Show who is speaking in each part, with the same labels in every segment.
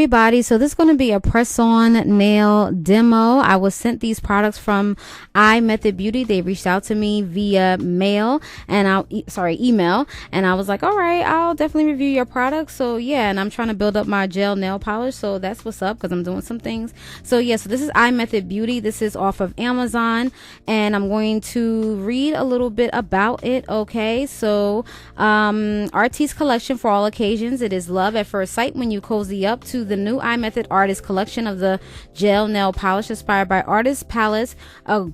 Speaker 1: everybody, so this is going to be a press-on nail demo. I was sent these products from imethodbeauty. They reached out to me via email, and I was like, all right, I'll definitely review your products. So yeah, and I'm trying to build up my gel nail polish, so that's what's up, because I'm doing some things. So yeah, so this is imethodbeauty. This is off of Amazon, and I'm going to read a little bit about it. Okay, so Artist's collection for all occasions. It is love at first sight when you cozy up to the new iMethod Artist collection of the gel nail polish inspired by Artist Palettes, a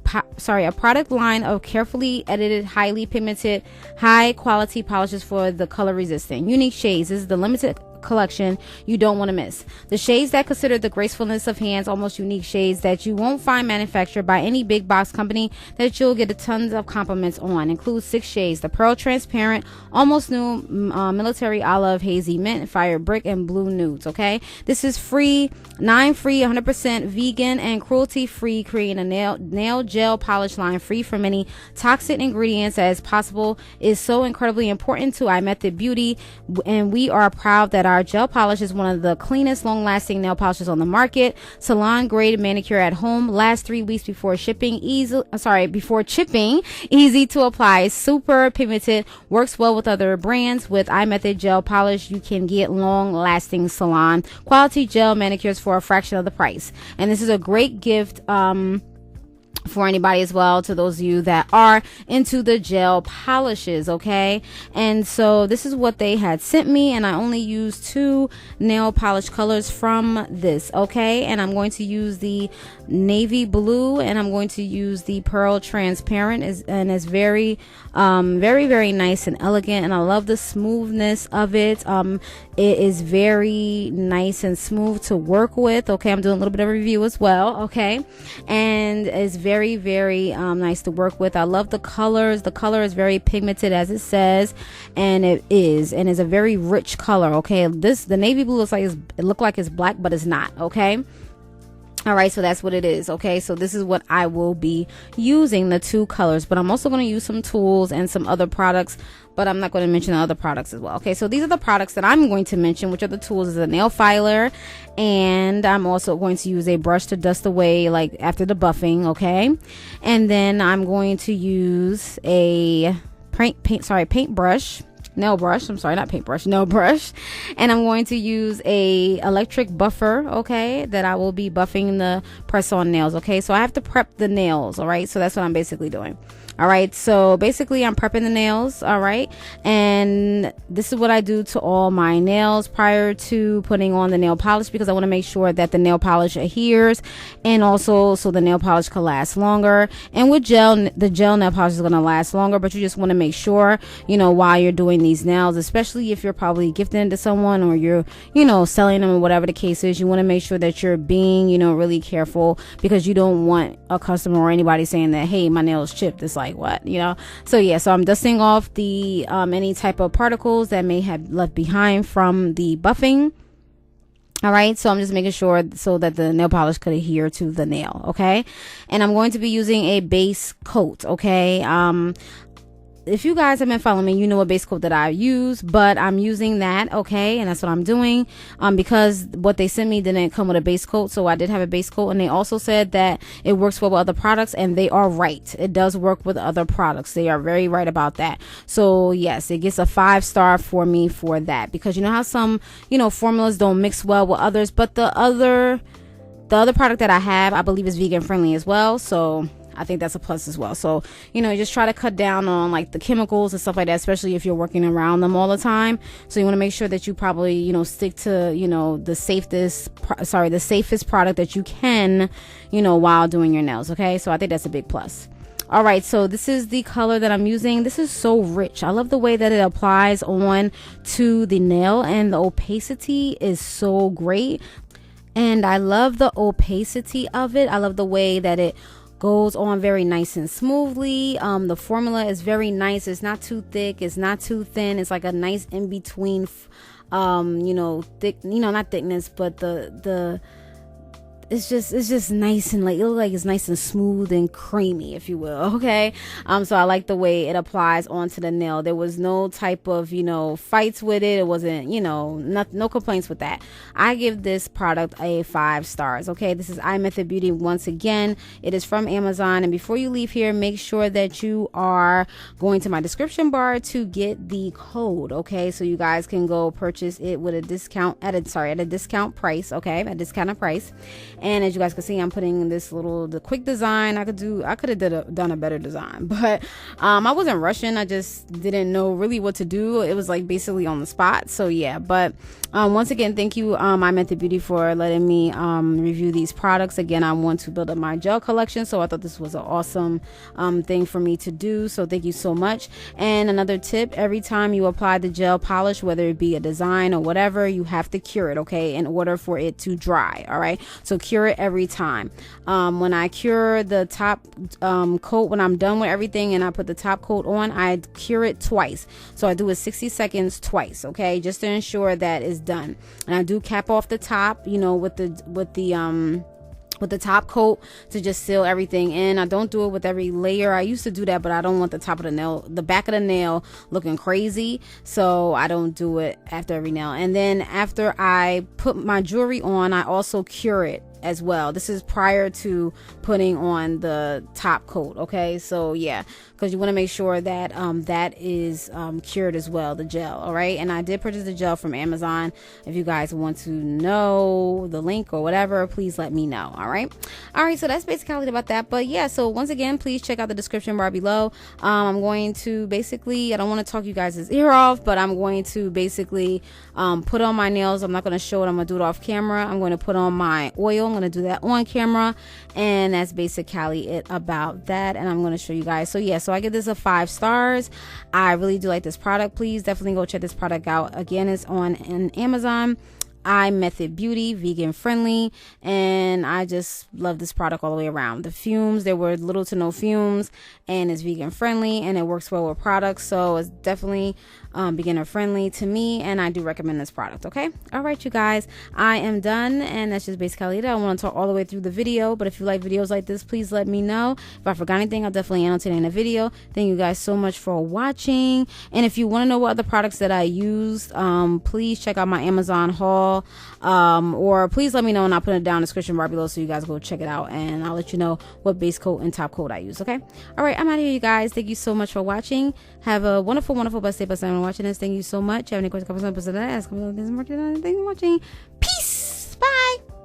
Speaker 1: product line of carefully edited, highly pigmented, high quality polishes for the color resistant unique shades. This is the limited collection you don't want to miss. The shades that consider the gracefulness of hands, almost unique shades that you won't find manufactured by any big box company, that you'll get a tons of compliments on. Includes 6 shades: the pearl transparent, almost new, military olive, hazy mint, fire brick, and blue nudes. Okay, this is free, 100% vegan and cruelty free, creating a nail gel polish line free from any toxic ingredients as possible is so incredibly important to imethodbeauty, and we are proud that our gel polish is one of the cleanest, long-lasting nail polishes on the market. Salon grade manicure at home, lasts 3 weeks before chipping, easy to apply, super pigmented, works well with other brands. With iMethod gel polish, you can get long-lasting salon quality gel manicures for a fraction of the price. And this is a great gift for anybody as well, to those of you that are into the gel polishes. Okay, and so this is what they had sent me, and I only used 2 nail polish colors from this. Okay, and I'm going to use the navy blue, and I'm going to use the pearl transparent, and it's very very nice and elegant, and I love the smoothness of it. It is very nice and smooth to work with. Okay, I'm doing a little bit of a review as well. Okay, and it's very nice to work with. I love the colors. The color is very pigmented, as it says, and it is a very rich color. Okay, the navy blue looks like it's black, but it's not. Okay, all right, so that's what it is. Okay, so this is what I will be using, the 2 colors, but I'm also going to use some tools and some other products, but I'm not going to mention the other products as well. Okay, so these are the products that I'm going to mention, which are the tools: is a nail filer, and I'm also going to use a brush to dust away like after the buffing. Okay, and then I'm going to use a nail brush, and I'm going to use a electric buffer. Okay, that I will be buffing the press on nails. Okay, so I have to prep the nails. All right, so that's what I'm basically doing. All right, so basically I'm prepping the nails. All right, and this is what I do to all my nails prior to putting on the nail polish, because I want to make sure that the nail polish adheres, and also so the nail polish can last longer. And with gel, the gel nail polish is going to last longer, but you just want to make sure, while you're doing these nails, especially if you're probably gifting to someone, or you're selling them, or whatever the case is, you want to make sure that you're being really careful, because you don't want a customer or anybody saying that, hey, my nail's chipped. It's like, what? So yeah, so I'm dusting off the any type of particles that may have left behind from the buffing. All right, so I'm just making sure so that the nail polish could adhere to the nail. Okay, and I'm going to be using a base coat. Okay, if you guys have been following me, you know what base coat that I use, but I'm using that. Okay, and that's what I'm doing, because what they sent me didn't come with a base coat, so I did have a base coat, and they also said that it works well with other products, and they are right. It does work with other products. They are very right about that. So yes, it gets a 5-star for me for that, because you know how some formulas don't mix well with others, but the other product that I have, I believe, is vegan friendly as well, so I think that's a plus as well. So just try to cut down on like the chemicals and stuff like that, especially if you're working around them all the time. So you want to make sure that you probably stick to the safest product that you can while doing your nails. Okay, so I think that's a big plus. All right, so this is the color that I'm using. This is so rich. I love the way that it applies on to the nail, and the opacity is so great, and I love the opacity of it. I love the way that it goes on very nice and smoothly. The formula is very nice. It's not too thick, it's not too thin. It's like a nice in between thick, not thickness, but the it's just nice and like, it looks like it's nice and smooth and creamy, if you will. Okay. So I like the way it applies onto the nail. There was no type of, you know, fights with it. It wasn't, you know, no complaints with that. I give this product a 5 stars. Okay. This is imethodbeauty. Once again, it is from Amazon. And before you leave here, make sure that you are going to my description bar to get the code. Okay. So you guys can go purchase it with a discount at a discount price. Okay. At a discounted price. And as you guys can see, I'm putting this the quick design. I could have done a better design, but I wasn't rushing. I just didn't know really what to do. It was like basically on the spot. So yeah, but once again, thank you, imethodbeauty, for letting me review these products. Again, I want to build up my gel collection, so I thought this was an awesome thing for me to do. So thank you so much. And another tip: every time you apply the gel polish, whether it be a design or whatever, you have to cure it, okay, in order for it to dry. All right, so cure it every time. When I cure the top coat, when I'm done with everything and I put the top coat on, I cure it twice. So I do it 60 seconds twice, okay, just to ensure that it's done. And I do cap off the top, you know, with the top coat to just seal everything in. I don't do it with every layer. I used to do that, but I don't want the top of the nail, the back of the nail, looking crazy, so I don't do it after every nail. And then after I put my jewelry on, I also cure it as well. This is prior to putting on the top coat, okay? So yeah, because you want to make sure that that is cured as well, the gel. All right, and I did purchase the gel from Amazon. If you guys want to know the link or whatever, please let me know. All right, so that's basically about that. But yeah, so once again, please check out the description bar below. I'm going to basically, I don't want to talk you guys' ear off, but I'm going to basically put on my nails. I'm not going to show it, I'm going to do it off camera. I'm going to put on my oil. I'm going to do that on camera, and that's basically it about that. And I'm going to show you guys. So yeah, so I give this a 5 stars. I really do like this product. Please definitely go check this product out. Again, it's on Amazon. imethodbeauty, vegan friendly, and I just love this product all the way around. The fumes, there were little to no fumes, and it's vegan friendly, and it works well with products, so it's definitely beginner friendly to me, and I do recommend this product. Okay, all right, you guys, I am done, and that's just basically it. I don't want to talk all the way through the video, but if you like videos like this, please let me know. If I forgot anything, I'll definitely annotate in the video. Thank you guys so much for watching, and if you want to know what other products that I used, please check out my Amazon haul, or please let me know, and I'll put it down in the description bar below, so you guys go check it out, and I'll let you know what base coat and top coat I use. Okay, all right, I'm out of here, you guys. Thank you so much for watching. Have a wonderful blessed day, blessed time watching this. Thank you so much. Have any questions, comments, ask me. Thanks for watching. Peace. Bye.